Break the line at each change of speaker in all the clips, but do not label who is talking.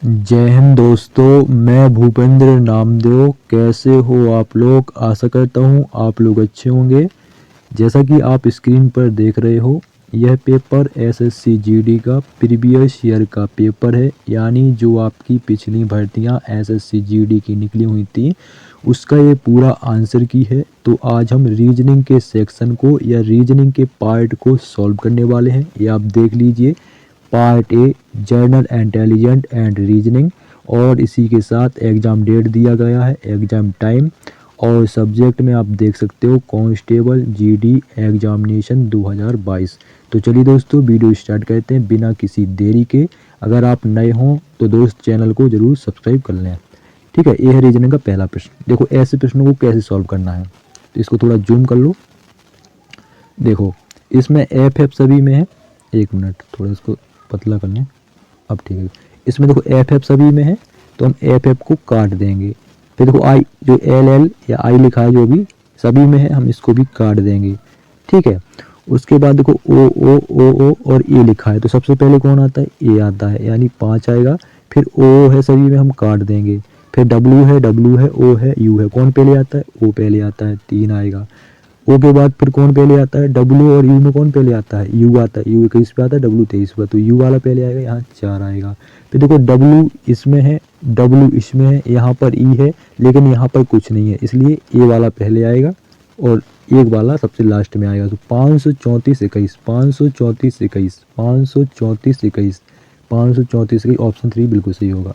जय हिंद दोस्तों, मैं भूपेंद्र नामदेव। कैसे हो आप लोग? आशा करता हूँ आप लोग अच्छे होंगे। जैसा कि आप स्क्रीन पर देख रहे हो, यह पेपर एसएससी जीडी का प्रीवियस ईयर का पेपर है, यानी जो आपकी पिछली भर्तियाँ एसएससी जीडी की निकली हुई थी उसका ये पूरा आंसर की है। तो आज हम रीजनिंग के सेक्शन को या रीजनिंग के पार्ट को सॉल्व करने वाले हैं। ये आप देख लीजिए, part A journal intelligent and reasoning, और इसी के साथ एग्ज़ाम डेट दिया गया है, एग्ज़ाम टाइम, और सब्जेक्ट में आप देख सकते हो कांस्टेबल जीडी एग्जामिनेशन 2022। तो चलिए दोस्तों, वीडियो स्टार्ट करते हैं बिना किसी देरी के। अगर आप नए हों तो दोस्त चैनल को ज़रूर सब्सक्राइब कर लें। ठीक है, ये है रीजनिंग का पहला प्रश्न। देखो ऐसे प्रश्नों को कैसे सॉल्व करना है, तो इसको थोड़ा जूम कर लो। देखो इसमें एफ सभी में है। एक मिनट, थोड़ा इसको पतला करना है। अब ठीक है, इसमें देखो एफ सभी में है, तो हम एफ को काट देंगे। फिर देखो आई जो एल या आई लिखा है जो भी सभी में है, हम इसको भी काट देंगे। ठीक है, उसके बाद देखो ओ और ए लिखा है, तो सबसे पहले कौन आता है? ए आता है, यानी 5 आएगा। फिर ओ है सभी में, हम काट देंगे। फिर डब्ल्यू है, ओ है, यू है, कौन पहले आता है? ओ पहले आता है, 3 आएगा। ओ के बाद फिर कौन पहले आता है? डब्ल्यू और यू में कौन पहले आता है? यू आता है। यू 21 पे आता है, डब्ल्यू 23 पे, तो यू वाला पहले आएगा, यहाँ 4 आएगा। फिर देखो डब्ल्यू इसमें है, डब्ल्यू इसमें है, यहाँ पर ई है, लेकिन यहाँ पर कुछ नहीं है, इसलिए ए वाला पहले आएगा और एक वाला सबसे लास्ट में आएगा। तो 534 21, 534 21, 534 21, 534 21, ऑप्शन 3 बिल्कुल सही होगा।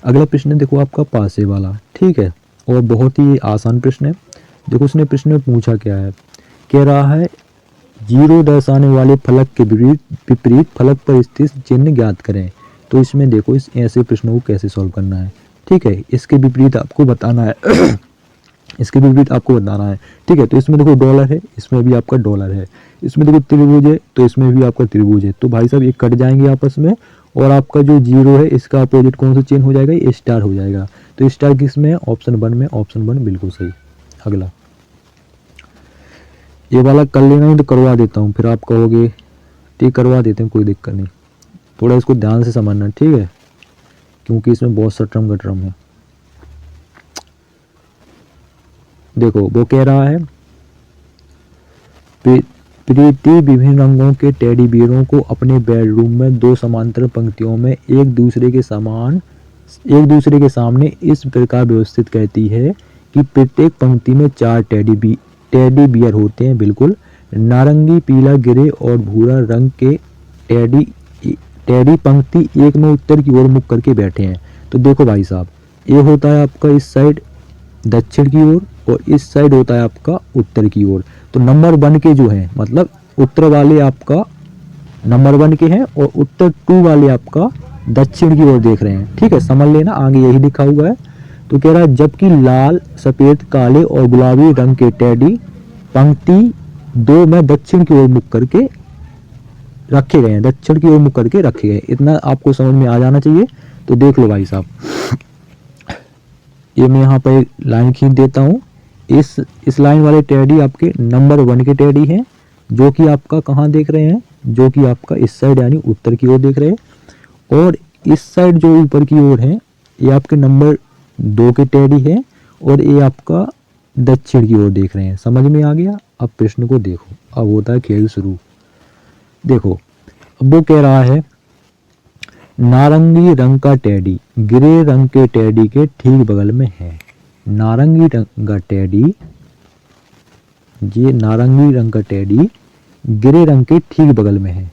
अगला प्रश्न देखो आपका पासे वाला। ठीक है, और बहुत ही आसान प्रश्न है। देखो उसने प्रश्न में पूछा क्या है, कह रहा है जीरो दर्शाने वाले फलक के विपरीत फलक पर स्थित चिन्ह ज्ञात करें। तो इसमें देखो इस ऐसे प्रश्नों को कैसे सॉल्व करना है। ठीक है, इसके विपरीत आपको बताना है इसके विपरीत आपको बताना है। ठीक है, तो इसमें देखो डॉलर है, इसमें भी आपका डॉलर है। इसमें देखो त्रिभुज है, तो इसमें भी आपका त्रिभुज है। तो भाई साहब ये कट जाएंगे आपस में, और आपका जो जीरो है इसका अपोजिट कौन सा चिन्ह हो जाएगा? ये स्टार हो जाएगा। तो स्टार किस में है? ऑप्शन 1 में। ऑप्शन 1 बिल्कुल सही। अगला ये वाला कर लेना ही, तो करवा देता हूँ, फिर आप कहोगे ठीक करवा देते हैं, कोई दिक्कत नहीं। थोड़ा इसको ध्यान से समझना, ठीक है, क्योंकि इसमें बहुत सट्रम गटरम है। देखो वो कह रहा है प्रीति विभिन्न रंगों के टेडी बियरों को अपने बेडरूम में 2 समांतर पंक्तियों में एक दूसरे के सामने इस प्रकार व्यवस्थित करती है कि प्रत्येक पंक्ति में 4 टेडी बियर होते हैं। बिल्कुल नारंगी, पीला, ग्रे और भूरा रंग के टेडी पंक्ति एक में उत्तर की ओर मुख करके बैठे हैं। तो देखो भाई साहब, ये होता है आपका इस साइड दक्षिण की ओर, और इस साइड होता है आपका उत्तर की ओर। तो नंबर 1 के जो है, मतलब उत्तर वाले आपका नंबर 1 के हैं, और उत्तर 2 वाले आपका दक्षिण की ओर देख रहे हैं। ठीक है, समझ लेना, आगे यही लिखा हुआ है। तो कह रहा है जबकि लाल, सफेद, काले और गुलाबी रंग के टेडी पंक्ति 2 में दक्षिण की ओर मुख करके रखे गए हैं, दक्षिण की ओर मुख करके रखे गए। इतना आपको समझ में आ जाना चाहिए। तो देख लो भाई साहब, ये मैं यहाँ पर लाइन खींच देता हूँ। इस लाइन वाले टेडी आपके नंबर 1 के टेडी हैं, जो कि आपका कहाँ देख रहे हैं? जो कि आपका इस साइड यानी उत्तर की ओर देख रहे हैं। और इस साइड जो ऊपर की ओर है, ये आपके नंबर 2 के टेडी है, और ये आपका दक्षिण की ओर देख रहे हैं। समझ में आ गया? अब प्रश्न को देखो, अब होता है खेल शुरू। देखो अब वो कह रहा है नारंगी रंग का टेडी ग्रे रंग के टेडी के ठीक बगल में है। नारंगी रंग का टेडी, ये नारंगी रंग का टेडी ग्रे रंग के ठीक बगल में है।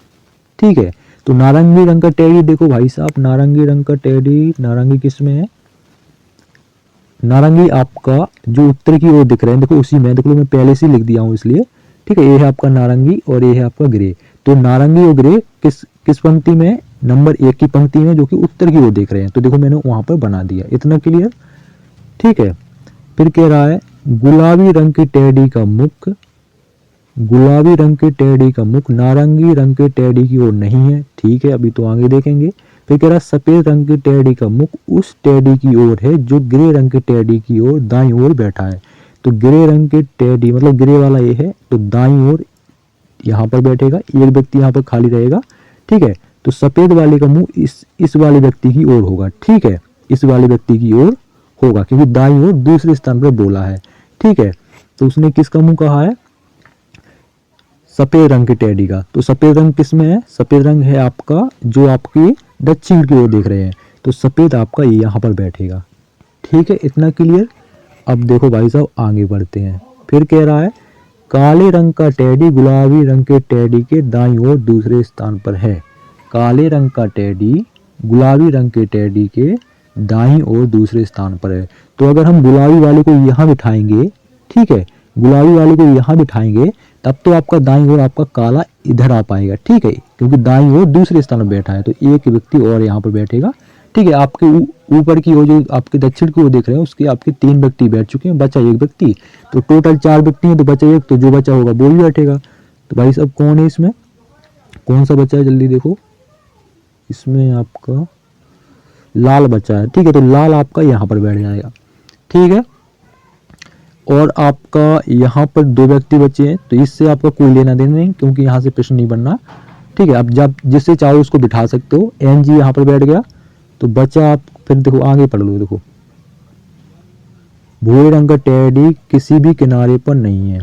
ठीक है, तो नारंगी रंग का टेडी देखो भाई साहब, नारंगी रंग का टेडी, नारंगी किस में है? नारंगी आपका जो उत्तर की ओर दिख रहे हैं, देखो उसी में, देखो मैं पहले से लिख दिया हूँ इसलिए। ठीक है, ये है आपका नारंगी और ये है आपका ग्रे। तो नारंगी और ग्रे किस पंक्ति में? नंबर 1 की पंक्ति में, जो कि उत्तर की ओर देख रहे हैं। तो देखो मैंने वहां पर बना दिया। इतना क्लियर? ठीक है, फिर कह रहा है गुलाबी रंग के टेडी का मुख, गुलाबी रंग के टेडी का मुख नारंगी रंग के टेडी की ओर नहीं है। ठीक है, अभी तो आगे देखेंगे। फिर कह रहा है सफेद रंग के टेडी का मुख उस टेडी की ओर है जो ग्रे रंग के टेडी की ओर दाईं ओर बैठा है। तो ग्रे रंग के टेडी मतलब ग्रे वाला ये है, तो दाईं ओर यहाँ पर बैठेगा, एक व्यक्ति यहाँ पर खाली रहेगा। ठीक है, तो सफ़ेद वाले का मुंह इस वाले व्यक्ति की ओर होगा, ठीक है, इस वाले व्यक्ति की ओर होगा, क्योंकि दाईं ओर दूसरे स्थान पर बोला है, ठीक है। तो उसने किसका मुंह कहा है? सफ़ेद रंग के टेडी का। तो सफ़ेद रंग किस में है? सफ़ेद रंग है आपका जो आपकी दक्षिण की ओर देख रहे हैं, तो सफ़ेद आपका यहाँ पर बैठेगा, ठीक है, इतना क्लियर। अब देखो भाई साहब आगे बढ़ते हैं, फिर कह रहा है काले रंग का टेडी गुलाबी रंग के टेडी के दाईं ओर दूसरे स्थान पर है। काले रंग का टेडी गुलाबी रंग के टेडी के दाईं ओर दूसरे स्थान पर है। तो अगर हम गुलाबी वाले को यहाँ बिठाएंगे, ठीक है, गुलाबी वाले को यहाँ बिठाएंगे, तब तो आपका दाईं ओर आपका काला इधर आ पाएगा, ठीक है, क्योंकि दाईं ओर दूसरे स्थान पर बैठा है, तो एक व्यक्ति और यहाँ पर बैठेगा, ठीक है। आपके ऊपर की ओर जो आपके दक्षिण की ओर देख रहे हैं उसके आपके 3 व्यक्ति बैठ चुके हैं, बचा एक व्यक्ति, तो टोटल 4 व्यक्ति हैं, तो बचा एक, तो जो बचा होगा वो भी बैठेगा। तो भाई साहब कौन है इसमें, कौन सा बचा है जल्दी देखो, इसमें आपका लाल बचा है, ठीक है, तो लाल आपका यहाँ पर बैठ जाएगा, ठीक है। और आपका यहाँ पर 2 व्यक्ति बचे हैं, तो इससे आपका कोई लेना देना नहीं, क्योंकि यहाँ से प्रश्न नहीं बनना, ठीक है। अब जब जिससे चाहो उसको बिठा सकते हो। एन जी यहाँ पर बैठ गया, तो बचा आप, फिर देखो आगे पढ़ लो, देखो भूरे रंग का टेडी किसी भी किनारे पर नहीं है।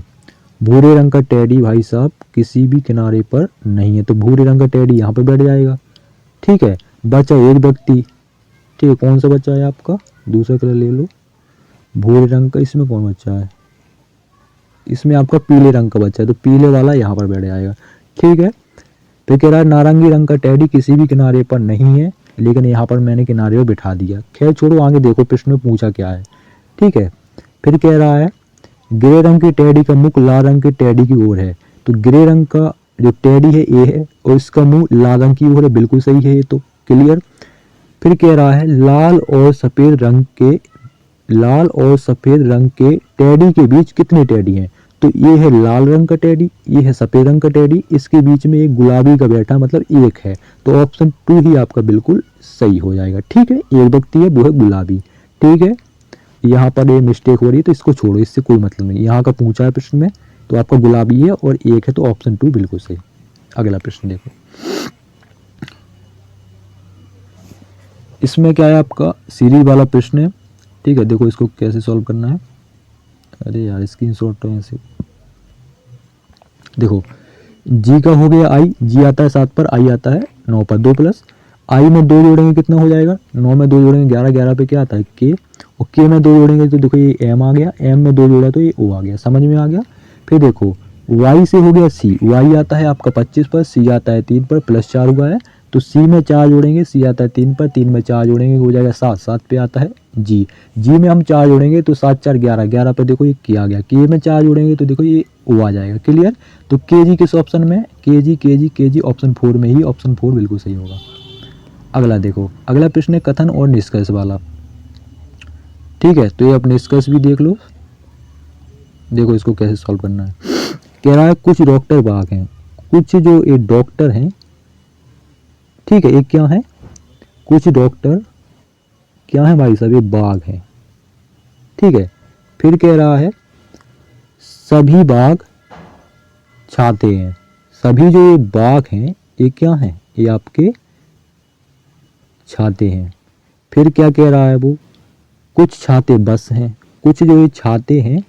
भूरे रंग का टेडी भाई साहब किसी भी किनारे पर नहीं है, तो भूरे रंग का टेडी यहाँ पर बैठ जाएगा, ठीक है। बचा एक व्यक्ति, ठीक है, कौन सा बचा है आपका, दूसरा कलर ले लो, भूरे रंग का, इसमें कौन बचा है, इसमें आपका पीले रंग का बचा है, तो पीले वाला यहाँ पर बैठ जाएगा, ठीक है। फिर कह रहा है नारंगी रंग का टेडी किसी भी किनारे पर नहीं है, लेकिन यहाँ पर मैंने किनारे पर बिठा दिया। खैर छोड़ो, आगे देखो प्रश्न में पूछा क्या है, ठीक है। फिर कह रहा है ग्रे रंग के टेडी का मुख लाल रंग के टेडी की ओर है। तो ग्रे रंग का जो टेडी है ये है और इसका मुंह लाल रंग की ओर है, बिल्कुल सही है, ये तो क्लियर। फिर कह रहा है लाल और सफ़ेद रंग के टेडी के बीच कितने टेडी हैं। तो ये है लाल रंग का टेडी, ये है सफ़ेद रंग का टेडी, इसके बीच में एक गुलाबी का बैठा मतलब एक है, तो ऑप्शन 2 ही आपका बिल्कुल सही हो जाएगा, ठीक है। एक व्यक्ति है वो है गुलाबी, ठीक है। यहाँ पर ये मिस्टेक हो रही है तो इसको छोड़ो, इससे कोई मतलब नहीं, यहाँ का पूछा है प्रश्न में, तो आपका गुलाबी है और एक है, तो ऑप्शन 2 बिल्कुल सही। अगला प्रश्न देखो, इसमें क्या है आपका सीरीज वाला प्रश्न है, ठीक है। देखो इसको कैसे सॉल्व करना है, अरे यार स्क्रीनशॉट तो ऐसे देखो, जी का हो गया आई, जी आता है 7 पर, आई आता है 9 पर, 2 प्लस आई में 2 जोड़ेंगे कितना हो जाएगा, 9 में 2 जोड़ेंगे 11, 11 पे क्या आता है के, और के में 2 जोड़ेंगे तो देखो ये एम आ गया, एम में 2 जोड़ा तो ये ओ आ गया, समझ में आ गया। फिर देखो वाई से हो गया सी, वाई आता है आपका 25 पर, सी आता है 3 पर, प्लस 4 हुआ है, तो सी में 4 जोड़ेंगे, सी आता है 3 पर, 3 में 4 जोड़ेंगे हो जाएगा 7, 7 पे आता है जी, जी में हम 4 जोड़ेंगे तो 7 4 11, 11 पे देखो ये के आ गया, के में 4 जोड़ेंगे तो देखो ये ओ आ जाएगा, क्लियर। तो के जी किस ऑप्शन में, के जी ऑप्शन 4 में ही, ऑप्शन 4 बिल्कुल सही होगा। अगला देखो, अगला प्रश्न है कथन और निष्कर्ष वाला, ठीक है। तो ये आप निष्कर्ष भी देख लो, देखो इसको कैसे सॉल्व करना है। कह रहा है कुछ डॉक्टर बाघ हैं, कुछ जो ये डॉक्टर हैं, ठीक है, एक क्या है, कुछ डॉक्टर क्या है भाई साहब, ये बाघ हैं, ठीक है। फिर कह रहा है सभी बाघ छाते हैं, सभी जो ये बाघ हैं ये क्या हैं, ये आपके छाते हैं। फिर क्या कह रहा है वो, कुछ छाते बस हैं, कुछ जो ये छाते हैं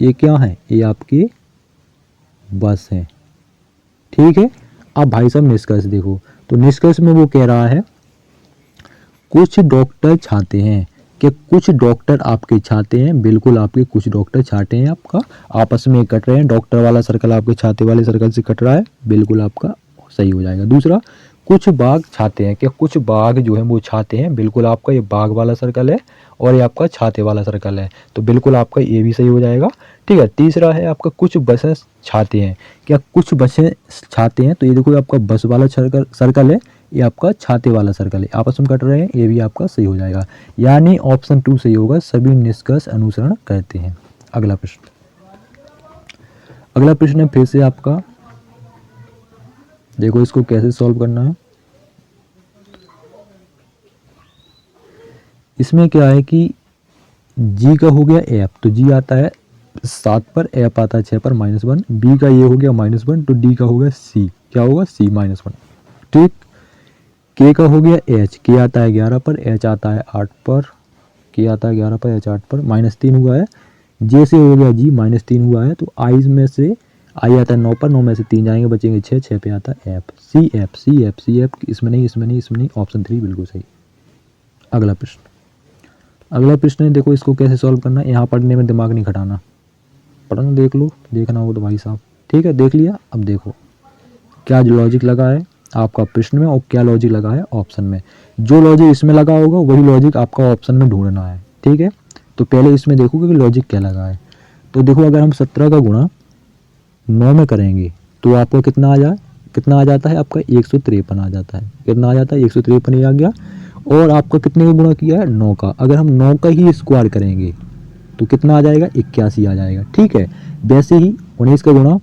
ये क्या हैं, ये आपके बस हैं, ठीक है। अब भाई साहब निष्कर्ष देखो, तो निष्कर्ष में वो कह रहा है कुछ डॉक्टर छाते हैं, कि कुछ डॉक्टर आपके छाते हैं, बिल्कुल आपके कुछ डॉक्टर छाते हैं, आपका आपस में कट रहे हैं, डॉक्टर वाला सर्कल आपके छाते वाले सर्कल से कट रहा है, बिल्कुल आपका सही हो जाएगा। दूसरा कुछ बाघ छाते हैं, कि कुछ बाघ जो है वो छाते हैं, बिल्कुल आपका ये बाघ वाला सर्कल है और ये आपका छाते वाला सर्कल है, तो बिल्कुल आपका ये भी सही हो जाएगा, ठीक है। तीसरा है आपका कुछ बसें छाते हैं, क्या कुछ बसें छाते हैं, तो ये देखो आपका बस वाला सर्कल है, ये आपका छाते वाला सर्कल है, आपस में कट रहे हैं, ये भी आपका सही हो जाएगा, यानी ऑप्शन 2 सही होगा, सभी निष्कर्ष अनुसरण करते हैं। अगला प्रश्न, अगला प्रश्न है फिर से आपका, देखो इसको कैसे सॉल्व करना है। इसमें क्या है कि जी का हो गया एफ, तो जी आता है 7 पर, एफ आता है 6 पर -1, बी का ये हो गया -1, तो डी का हो गया सी, क्या होगा सी -1, ठीक। के का हो गया एच, के आता है 11 पर, एच आता है 8 पर, के आता है 11 पर, एच 8 पर, -3 हुआ है। जे से हो गया जी, -3 हुआ है, तो आई में से आई आता है 9 पर, 9 में से 3 जाएंगे, बचेंगे 6, 6 पे आता है F, C F, C F, C F, इसमें नहीं, इसमें नहीं, इसमें नहीं, ऑप्शन 3 बिल्कुल सही। अगला प्रश्न, अगला प्रश्न है, देखो इसको कैसे सॉल्व करना है। यहाँ पढ़ने में दिमाग नहीं खटाना, पढ़ना देख लो, देखना हो तो भाई साहब, ठीक है, देख लिया। अब देखो क्या लॉजिक लगा है आपका प्रश्न में और क्या लॉजिक लगा है ऑप्शन में। जो लॉजिक इसमें लगा होगा वही लॉजिक आपका ऑप्शन में ढूंढना है, ठीक है। तो पहले इसमें देखो कि लॉजिक क्या लगा है। तो देखो अगर हम 17 का गुणा 9 में करेंगे तो आपको कितना आ जाता है आपका 153 आ जाता है। कितना आ जाता है 153 ही आ गया। और आपका कितने का गुणा किया है 9 का, अगर हम 9 का ही स्क्वायर करेंगे तो कितना आ जाएगा 81 आ जाएगा, ठीक है। वैसे ही 19 का गुणा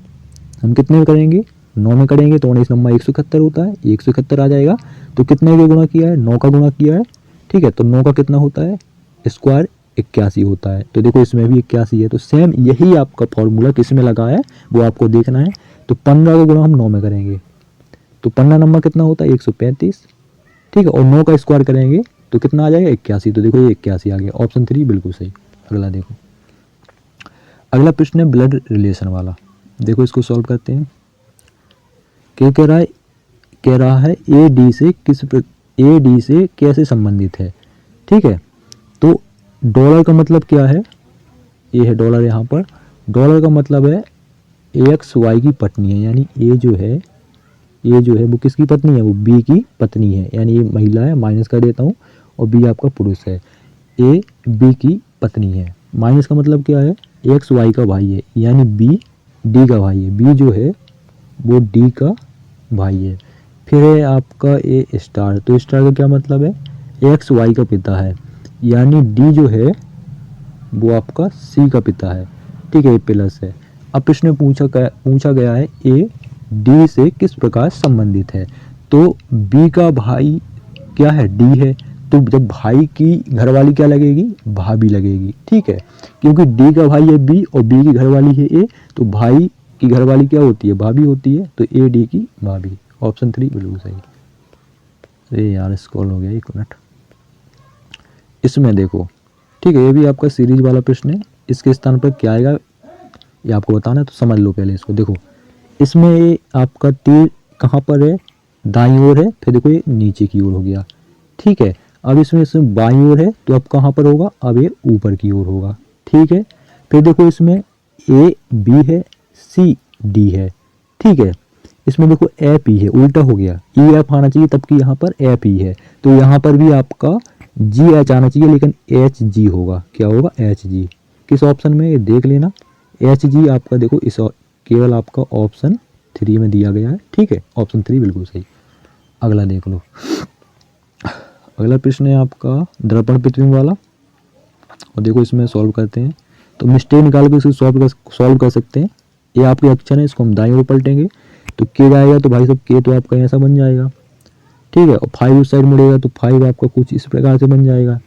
हम कितने में करेंगे 9 में करेंगे तो 19 नंबर 171 होता है, 171 आ जाएगा। तो कितने का गुणा किया है 9 का गुणा किया है, ठीक है। तो 9 का कितना होता है स्क्वायर 81 होता है। तो देखो इसमें भी 81 है। तो सेम यही आपका फॉर्मूला किस में लगा है वो आपको देखना है। तो 15 का गुणा हम 9 में करेंगे तो 15 नंबर कितना होता है 135, ठीक है। और 9 का स्क्वायर करेंगे तो कितना आ जाएगा 81। तो देखो ये 81 आ गया, ऑप्शन 3 बिल्कुल सही। अगला देखो, अगला प्रश्न है ब्लड रिलेशन वाला। देखो इसको सॉल्व करते हैं। क्या कह रहा है ए डी से कैसे संबंधित है, ठीक है। तो डॉलर का मतलब क्या है, ये है डॉलर। यहाँ पर डॉलर का मतलब है एक्स वाई की पत्नी है, यानी ए जो है वो किसकी पत्नी है, वो बी की पत्नी है, यानी ये महिला है, माइनस कर देता हूँ, और बी आपका पुरुष है। ए बी की पत्नी है, माइनस का मतलब क्या है एक्स वाई का भाई है, यानी बी डी का भाई है, बी जो है वो डी का भाई है। फिर है आपका ए स्टार, तो स्टार का क्या मतलब है एक्स वाई का पिता है, यानी डी जो है वो आपका सी का पिता है, ठीक है, ये प्लस है। अब प्रश्न में पूछा गया है ए डी से किस प्रकार संबंधित है। तो बी का भाई क्या है डी है, तो जब भाई की घरवाली क्या लगेगी भाभी लगेगी, ठीक है। क्योंकि डी का भाई है बी और बी की घरवाली है ए, तो भाई की घरवाली क्या होती है भाभी होती है, तो ए डी की भाभी, ऑप्शन 3 बिल्कुल सही। अरे यार स्क्रॉल हो गया, 1 मिनट। इसमें देखो, ठीक है, ये भी आपका सीरीज वाला प्रश्न है। इसके स्थान पर क्या आएगा ये आपको बताना है, तो समझ लो पहले इसको। देखो इसमें ये आपका तीर कहाँ पर है दाईं ओर है, फिर देखो ये नीचे की ओर हो गया, ठीक है। अब इसमें बाईं ओर है तो अब कहाँ पर होगा, अब ये ऊपर की ओर होगा, ठीक है। फिर देखो इसमें ए बी है, सी डी है, ठीक है। इसमें देखो एफ ई है, उल्टा हो गया, ई एफ आना चाहिए तब कि यहाँ पर एफ ई है, तो यहाँ पर भी आपका जी एच आना चाहिए, लेकिन एच जी होगा, क्या होगा एच जी। किस ऑप्शन में ये देख लेना, एच जी आपका देखो इस केवल आपका ऑप्शन 3 में दिया गया है, ठीक है, ऑप्शन 3 बिल्कुल सही। अगला देख लो, अगला प्रश्न है आपका दर्पण प्रतिबिंब वाला, और देखो इसमें सॉल्व करते हैं। तो मिस्टेक निकाल के इसको सॉल्व कर सकते हैं। ये आपके अक्षर है, इसको हम दाईं ओर पलटेंगे तो के जाएगा, तो भाई साहब के तो आपका ऐसा बन जाएगा, ठीक है। और 5 उस साइड मुड़ेगा तो 5 आपका कुछ इस प्रकार से बन जाएगा।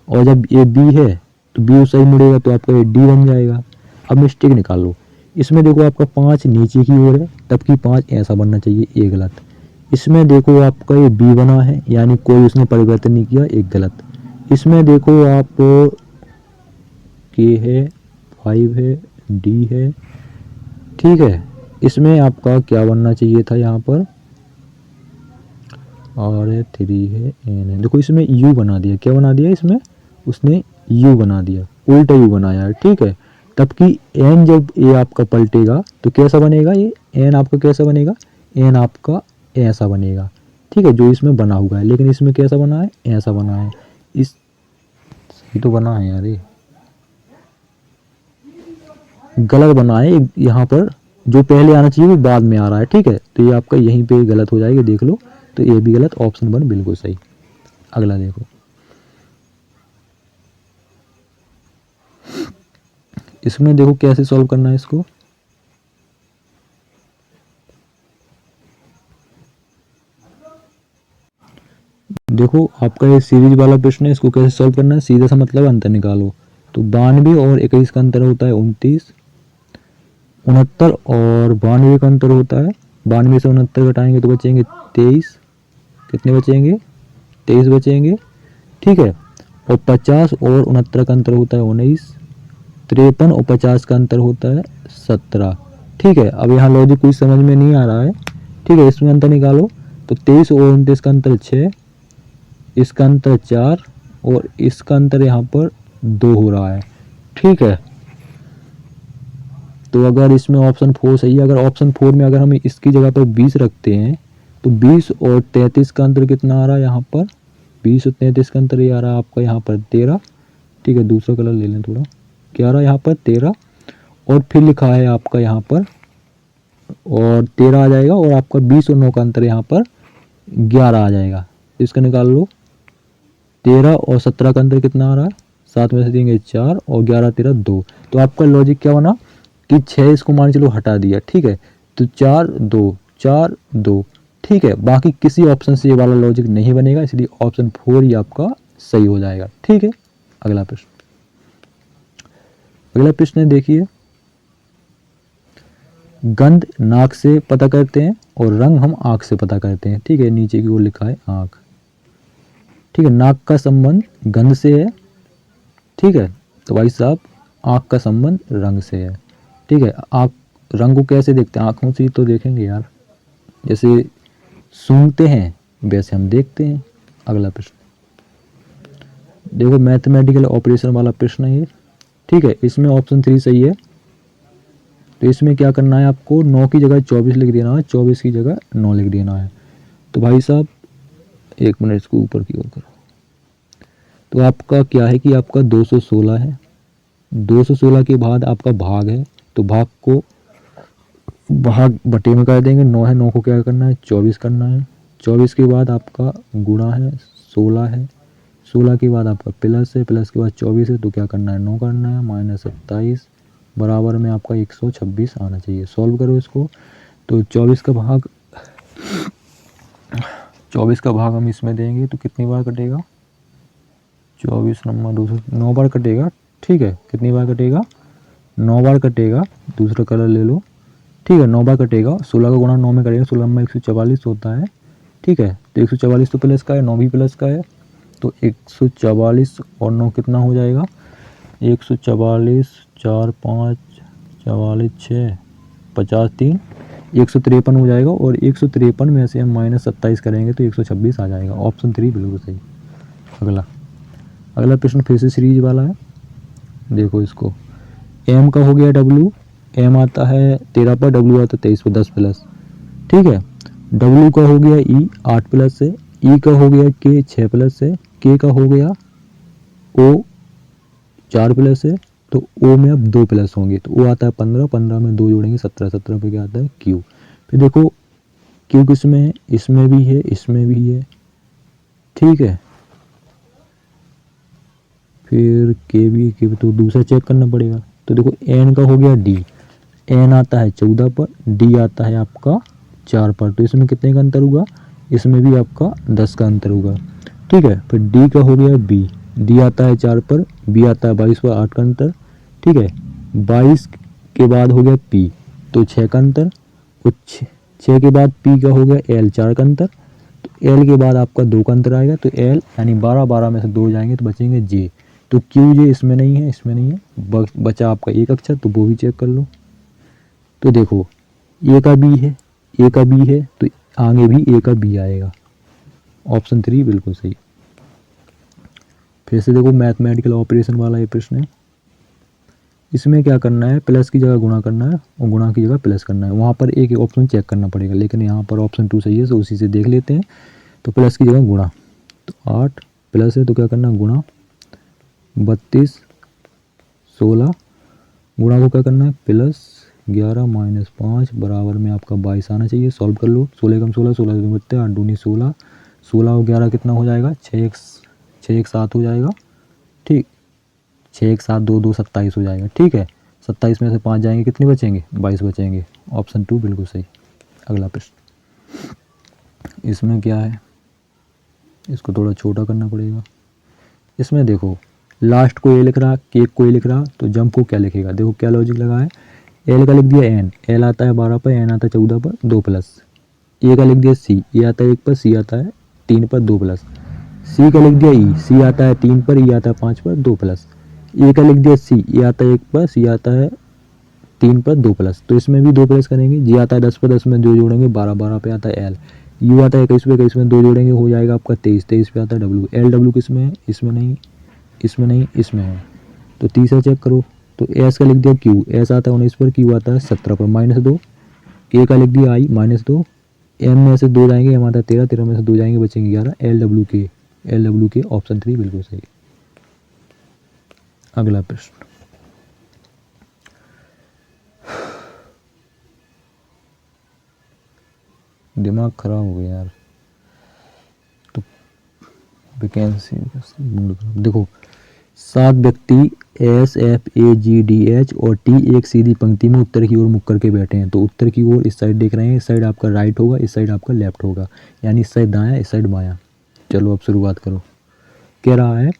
और जब ये बी है तो बी उस साइड मुड़ेगा तो आपका ये डी बन जाएगा। अब मिस्टेक निकाल लो, इसमें देखो आपका 5 नीचे की ओर है तब कि 5 ऐसा बनना चाहिए, एक गलत। इसमें देखो आपका ये बी बना है, यानी कोई उसने परिवर्तन नहीं किया, एक गलत। इसमें देखो आप के है 5 है डी है, ठीक है। इसमें आपका क्या बनना चाहिए था यहाँ पर, और 3 है एन है, देखो इसमें यू बना दिया, क्या बना दिया इसमें उसने यू बना दिया, उल्टा यू बनाया है, ठीक है। तब कि एन जब ये आपका पलटेगा तो कैसा बनेगा, ये एन आपका कैसा बनेगा, एन आपका ऐसा बनेगा, ठीक है, जो इसमें बना हुआ है। लेकिन इसमें कैसा बना है ऐसा बना है, इस सही तो बना है यार, ये गलत बना है, यहाँ पर जो पहले आना चाहिए वो बाद में आ रहा है, ठीक है। तो ये आपका यहीं पे गलत हो जाएगा, देख लो, तो ये भी गलत, ऑप्शन 1 बिल्कुल सही। अगला देखो, इसमें देखो कैसे सॉल्व करना है इसको। देखो आपका ये सीरीज वाला प्रश्न है, इसको कैसे सॉल्व करना है, सीधा सा मतलब अंतर निकालो। तो 92 और 21 का अंतर होता है 29, 69 और 92 का अंतर होता है, 92 से 69 घटाएंगे तो बचेंगे 23, कितने बचेंगे, 23 बचेंगे, ठीक है। और 50 और 69 का अंतर होता है 19, 53 और 50 का अंतर होता है 17, ठीक है। अब यहाँ लॉजिक कुछ समझ में नहीं आ रहा है, ठीक है, इसमें अंतर निकालो। तो 23 और 29 का अंतर 6, इसका अंतर 4 और इसका अंतर यहाँ पर 2 हो रहा है, ठीक है। तो अगर इसमें ऑप्शन 4 सही है, अगर ऑप्शन 4 में अगर हम इसकी जगह पर 20 रखते हैं तो 20 और 33 का अंतर कितना आ रहा है यहाँ पर, 20 और 33 का अंतर ये आ रहा है आपका यहाँ पर 13, ठीक है। दूसरा कलर ले लें थोड़ा, क्या आ रहा है यहाँ पर 13, और फिर लिखा है आपका यहाँ पर, और 13 आ जाएगा, और आपका 20 और 9 का अंतर यहाँ पर 11 आ जाएगा। इसका निकाल लो, 13 और 17 का अंतर कितना आ रहा है, 7 में से देंगे 4 और 11 13 2। तो आपका लॉजिक क्या बना कि 6 इसको मान चलो हटा दिया, ठीक है। तो 4 2 4 2, ठीक है। बाकी किसी ऑप्शन से ये वाला लॉजिक नहीं बनेगा, इसलिए ऑप्शन 4 ही आपका सही हो जाएगा, ठीक है। अगला प्रश्न, अगला प्रश्न देखिए, गंध नाक से पता करते हैं और रंग हम आँख से पता करते हैं, ठीक है। नीचे की ओर लिखा है आँख, ठीक है। नाक का संबंध गंध से है, ठीक है। तो भाई साहब आँख का संबंध रंग से है, ठीक है। आँख, रंग को कैसे देखते हैं, आँखों से ही तो देखेंगे यार, जैसे सूंघते हैं वैसे हम देखते हैं। अगला प्रश्न देखो, मैथमेटिकल ऑपरेशन वाला प्रश्न है ये, ठीक है। इसमें ऑप्शन 3 सही है। तो इसमें क्या करना है आपको, 9 की जगह 24 लिख देना है, 24 की जगह 9 लिख देना है। तो भाई साहब 1 मिनट इसको ऊपर की ओर करो। तो आपका क्या है कि आपका 216 है, 216 के बाद आपका भाग है, तो भाग को भाग बटे में कर देंगे, 9 है, 9 को क्या करना है 24 करना है, 24 के बाद आपका गुणा है 16 है, 16 के बाद आपका प्लस है, प्लस के बाद 24 है, तो क्या करना है 9 करना है, माइनस 27 बराबर में आपका 126 आना चाहिए। सॉल्व करो इसको। तो 24 का भाग हम इसमें देंगे तो कितनी बार कटेगा, 24 नंबर 200 9 बार कटेगा, ठीक है। कितनी बार कटेगा, 9 बार कटेगा। दूसरा कलर ले लो, ठीक है, 9 बार कटेगा। 16 का गुणा 9 में करेगा, 16 में 144 होता है, ठीक है। तो 144 तो प्लस का है, 9 भी प्लस का है, तो 144 और 9 कितना हो जाएगा, 144 4 5 44 6 50 3 153 हो जाएगा, और 153 में से हम माइनस 27 करेंगे तो 126 आ जाएगा। ऑप्शन 3 बिल्कुल सही। अगला प्रश्न फिर से सीरीज वाला है, देखो इसको। एम का हो गया डब्ल्यू, एम आता है 13 पर, डब्ल्यू आता है 23 पर 10 प्लस, ठीक है। डब्ल्यू का हो गया ई 8 प्लस है, ई का हो गया के 6 प्लस है, के का हो गया ओ 4 प्लस है, तो ओ में अब 2 प्लस होंगे, तो ओ आता है 15, 15 में 2 जोड़ेंगे 17, 17 पे क्या आता है क्यू। फिर देखो क्यू किस में है, इसमें भी है, इसमें भी है, ठीक है। फिर के भी तो दूसरा चेक करना पड़ेगा। तो देखो एन का हो गया डी, एन आता है 14 पर, डी आता है आपका 4 पर, तो इसमें कितने का अंतर होगा, इसमें भी आपका 10 का अंतर होगा, ठीक है। फिर डी का हो गया बी, डी आता है 4 पर, बी आता है 22 पर, 8 का अंतर, ठीक है। 22 के बाद हो गया पी, तो 6 का अंतर, और 6 के बाद पी का हो गया एल 4 का अंतर, तो एल के बाद आपका 2 का अंतर आएगा, तो एल यानी 12 12 में से 2 जाएंगे तो बचेंगे जे। तो क्यू जे इसमें नहीं है, इसमें नहीं है, बचा आपका एक अक्षर, तो वो भी चेक कर लो। तो देखो ए का बी है, ए का बी है, तो आगे भी ए का बी आएगा। ऑप्शन 3 बिल्कुल सही। फिर से देखो मैथमेटिकल ऑपरेशन वाला ये प्रश्न है। इसमें क्या करना है, प्लस की जगह गुणा करना है और गुणा की जगह प्लस करना है। वहाँ पर एक ऑप्शन चेक करना पड़ेगा, लेकिन यहाँ पर ऑप्शन 2 सही है, तो उसी से देख लेते हैं। तो प्लस की जगह गुणा, तो 8 प्लस है तो क्या करना है गुणा, 32 16 गुणा को क्या करना है प्लस 11 माइनस 5 बराबर में आपका 22 आना चाहिए। सॉल्व कर लो, 16 कम 16, 16 से बचते 8 दूनी 16, 16 और 11 कितना हो जाएगा, 6 1 7 हो जाएगा, ठीक। 6 1 7 2 2 27 हो जाएगा, ठीक है। 27 में से 5 जाएंगे, कितने बचेंगे 22 बचेंगे। ऑप्शन 2 बिल्कुल सही। अगला प्रश्न, इसमें क्या है, इसको थोड़ा छोटा करना पड़ेगा। इसमें देखो लास्ट को ए लिख रहा, केक को ए लिख रहा, तो जंप को क्या लिखेगा, देखो क्या लॉजिक लगा है। एल का लिख दिया एन, एल आता है 12 पर, एन आता है 14 पर 2 प्लस। ए का लिख दिया सी, ए आता है 1 पर, सी आता है 3 पर 2 प्लस। सी का लिख दिया ई, सी आता है 3 पर, ई आता है 5 पर 2 प्लस। ए का लिख दिया सी, ए आता है 1 पर, सी आता है 3 पर 2 प्लस, तो इसमें भी 2 प्लस करेंगे। जी आता है 10 पर, 10 में 2 जोड़ेंगे 12, 12 पे आता है एल। यू आता है 21 पे, 21 में 2 जोड़ेंगे हो जाएगा आपका 23, 23 पे आता है डब्ल्यू। एल डब्ल्यू किस में है, इसमें नहीं, इसमें नहीं, इसमें है, तो तीसरा चेक करो। तो एस का लिख दिया क्यू, एस आता है 19 पर, क्यू आता है 17 पर, -2। के का लिख दिया आई, -2। एम में से 2 जाएंगे, एम आता है 13, 13 में से 2 जाएंगे बचेंगे 11। एल डब्ल्यू के, एल डब्ल्यू के ऑप्शन 3 बिल्कुल सही। अगला प्रश्न, दिमाग खराब हो गया यार। तो वैकेंसी देखो, 7 व्यक्ति S F A G D H और टी एक सीधी पंक्ति में उत्तर की ओर मुख करके बैठे हैं। तो उत्तर की ओर इस साइड देख रहे हैं, इस साइड आपका राइट होगा, इस साइड आपका लेफ्ट होगा, यानी इस साइड दायां, इस साइड बायां। चलो अब शुरुआत करो। कह रहा है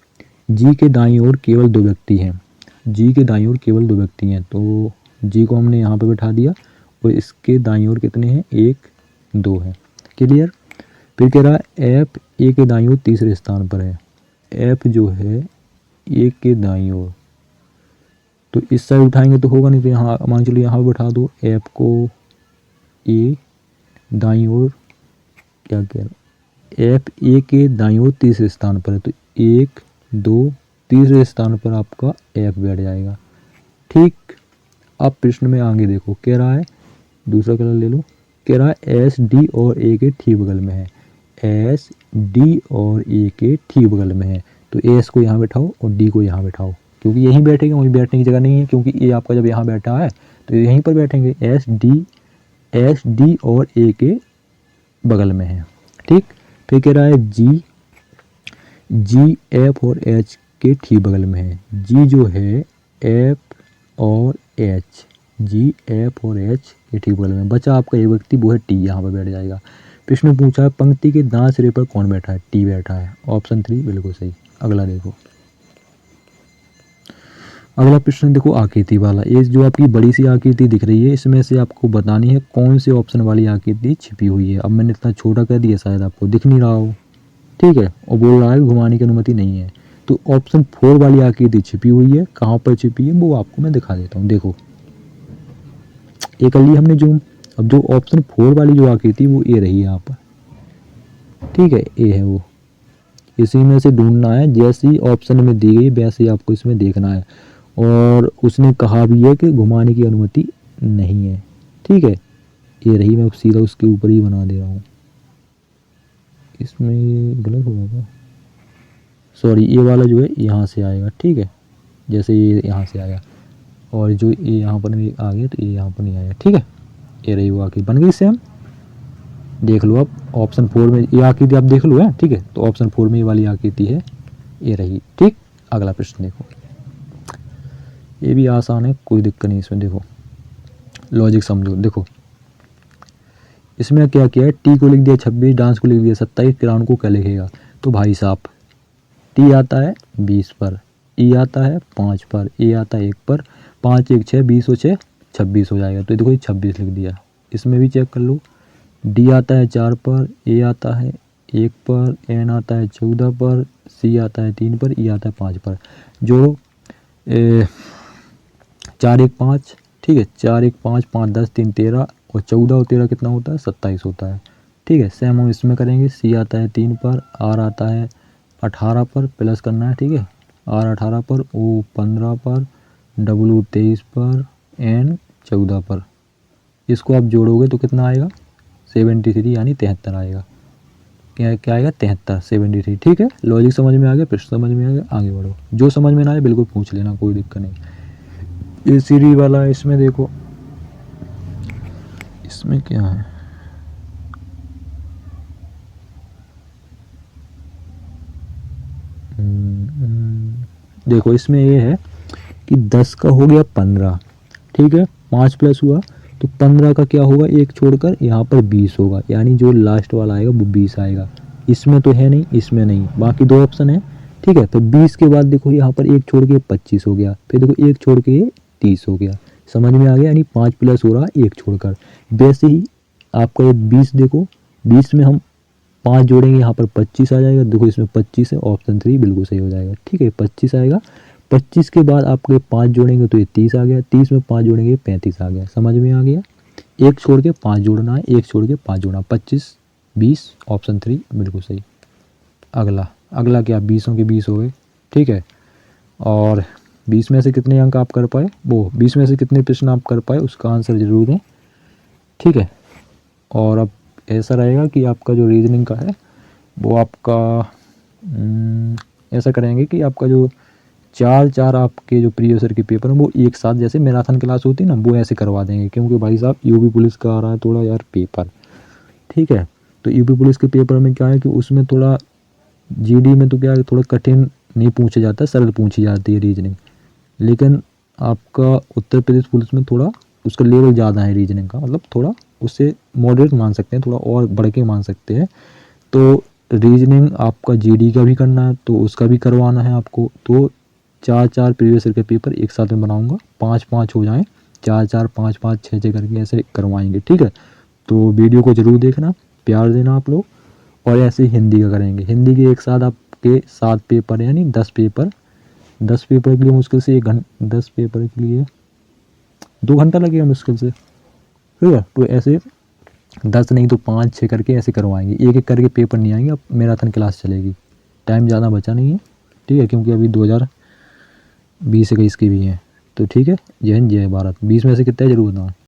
जी के दाईं ओर केवल 2 व्यक्ति हैं, जी के दाईं ओर केवल 2 व्यक्ति हैं, तो जी को हमने यहाँ पे बैठा दिया और इसके दाईं ओर कितने हैं, 1 2 है। क्लियर। फिर कह रहा है एफ ए के दाईं ओर तीसरे स्थान पर है, एफ जो है ए के दाईं ओर, तो इस साइड उठाएंगे तो होगा नहीं, तो यहाँ मान चलो यहाँ बैठा दो एफ को ए दाईं ओर, क्या कह रहा है, एफ ए के दाईं ओर तीसरे स्थान पर है, तो 1 2 तीसरे स्थान पर आपका एफ बैठ जाएगा। ठीक। अब प्रश्न में आगे देखो, कह रहा है दूसरा कलर ले लो। कह रहा है एस डी और ए के ठीक बगल में है, एस डी और ए के ठीक बगल में है, तो एस को यहाँ बैठाओ और डी को यहाँ बैठाओ, क्योंकि यहीं बैठेंगे, वहीं बैठने की जगह नहीं है, क्योंकि ए आपका जब यहाँ बैठा है तो यहीं पर बैठेंगे। एस डी और ए के बगल में है। ठीक। फिर कह रहा है जी एफ और एच के ठीक बगल में है, जी जो है एफ और एच, जी एफ और एच के ठीक बगल में। बचा आपका एक व्यक्ति, वो है टी, यहाँ पर बैठ जाएगा। प्रश्न पूछा है पंक्ति के दांत सिरे पर कौन बैठा है, टी बैठा है, ऑप्शन 3 बिल्कुल सही। अगला देखो, अगला प्रश्न देखो आकृति वाला। ये जो आपकी बड़ी सी आकृति दिख रही है, इसमें से आपको बतानी है कौन से ऑप्शन वाली आकृति छिपी हुई है। अब मैंने इतना छोटा कर दिया, शायद आपको दिख नहीं रहा हो, ठीक है, और बोल रहा है घुमाने की अनुमति नहीं है। तो ऑप्शन 4 वाली आकृति छिपी हुई है, कहाँ पर छिपी है वो आपको मैं दिखा देता हूँ। देखो ये कर ली हमने जूम। अब जो ऑप्शन 4 वाली जो आकृति वो ए रही है यहाँ पर, ठीक है, ए है वो, इसी में से ढूंढना है, जैसी ऑप्शन में दी गई वैसे ही आपको इसमें देखना है। और उसने कहा भी है कि घुमाने की अनुमति नहीं है, ठीक है। ये रही, मैं सीधा उसके ऊपर ही बना दे रहा हूँ। इसमें गलत हो गया, सॉरी, ये वाला जो है यहाँ से आएगा, ठीक है, जैसे ये यहाँ से आया और जो ये यहाँ पर भी आ गया तो ये यहाँ पर नहीं आया, ठीक है। ये रही वो आकृति बन गई सेम, देख लो। अब ऑप्शन 4 में ये आकृति आप देख लो है, ठीक है, तो ऑप्शन 4 में ये वाली आकृति है, ये रही। ठीक। अगला प्रश्न देखो, ये भी आसान है, कोई दिक्कत नहीं इसमें। देखो लॉजिक समझो। देखो इसमें क्या किया है, टी को लिख दिया 26, डांस को लिख दिया 27, किरान को क्या लिखेगा। तो भाई साहब टी आता है 20 पर, ई आता है 5 पर, ए आता है 1 पर, 5 1 6 20 हो 6 26 हो जाएगा। तो देखो ये 26 लिख दिया। इसमें भी चेक कर लो, डी आता है 4 पर, ए आता है 1 पर, एन आता है 14 पर, सी आता है 3 पर, ई आता है 5 पर। जोड़ो 4 1 5, ठीक है, 4 1 5 5 10 3 13 और 14 और 13 कितना होता है, 27 होता है, ठीक है। सेम हम इसमें करेंगे, सी आता है 3 पर, आर आता है 18 पर, प्लस करना है, ठीक है, आर 18 पर, ओ 15 पर, डब्ल्यू 23 पर, एन 14 पर। इसको आप जोड़ोगे तो कितना आएगा, 73, यानी 73 आएगा। क्या आएगा, 73, 73, ठीक है। लॉजिक समझ में आ गया, प्रश्न समझ में आ गया, आगे बढ़ो। जो समझ में ना आए बिल्कुल पूछ लेना, कोई दिक्कत नहीं। ये सीरीज वाला है, इसमें देखो इसमें क्या है, देखो इसमें ये है कि 10 का हो गया 15, ठीक है, 5 प्लस हुआ तो 15 का क्या होगा, एक छोड़कर यहाँ पर 20 होगा, यानी जो लास्ट वाला आएगा वो 20 आएगा। इसमें तो है नहीं, इसमें नहीं, बाकी 2 ऑप्शन है, ठीक है। फिर 20 के बाद देखो यहाँ पर एक छोड़ के 25 हो गया, फिर देखो एक छोड़ के ये 30 हो गया। समझ में आ गया, यानी 5 प्लस हो रहा है एक छोड़कर। वैसे ही आपका ये 20 देखो, 20 में हम 5 जोड़ेंगे यहाँ पर 25 आ जाएगा। देखो इसमें 25 है, ऑप्शन 3 बिल्कुल सही हो जाएगा। ठीक है, 25 आएगा। 25 के बाद आपके 5 जोड़ेंगे तो ये 30 आ गया। 30 में 5 जोड़ेंगे 35 आ गया। समझ में आ गया। एक छोड़ के 5 जोड़ना है, एक छोड़ के 5 जोड़ना, 25 20, ऑप्शन 3 बिल्कुल सही। अगला अगला क्या, 20 के 20 हो गए। ठीक है, और 20 में से कितने अंक आप कर पाए, वो 20 में से कितने प्रश्न आप कर पाए उसका आंसर जरूर दें। ठीक है, और अब ऐसा रहेगा कि आपका जो रीजनिंग का है वो आपका ऐसा करेंगे कि आपका जो 4 आपके जो प्रीवियस ईयर के पेपर हैं वो एक साथ, जैसे मैराथन क्लास होती है ना, वो ऐसे करवा देंगे। क्योंकि भाई साहब यूपी पुलिस का आ रहा है थोड़ा यार पेपर। ठीक है, तो यूपी पुलिस के पेपर में क्या है कि उसमें थोड़ा जीडी में तो क्या है, थोड़ा कठिन नहीं पूछा जाता, सरल पूछी जाती है रीजनिंग। लेकिन आपका उत्तर प्रदेश पुलिस में थोड़ा उसका लेवल ज़्यादा है रीजनिंग का, मतलब थोड़ा उससे मॉडरेट मान सकते हैं, थोड़ा और बढ़ के मान सकते हैं। तो रीजनिंग आपका जीडी का भी करना है तो उसका भी करवाना है आपको। तो 4 प्रीवियस ईयर के पेपर एक साथ में बनाऊंगा, 5 हो जाएं, 4 5 6 करके ऐसे करवाएंगे। ठीक है, तो वीडियो को ज़रूर देखना, प्यार देना आप लोग। और ऐसे हिंदी का करेंगे। हिंदी के एक साथ आपके 7 पेपर यानी 10 पेपर। 10 पेपर के लिए मुश्किल से 10 पेपर के लिए 2 घंटा लगेगा मुश्किल से। ठीक है, तो ऐसे 10 नहीं तो 5 6 करके ऐसे करवाएंगे। एक एक करके पेपर नहीं आएंगे, अब मैराथन क्लास चलेगी। टाइम ज़्यादा बचा नहीं है। ठीक है, क्योंकि अभी 2020-21 की भी हैं। तो ठीक है, जय हिंद जय भारत। 20 में से कितना जरूर बताना।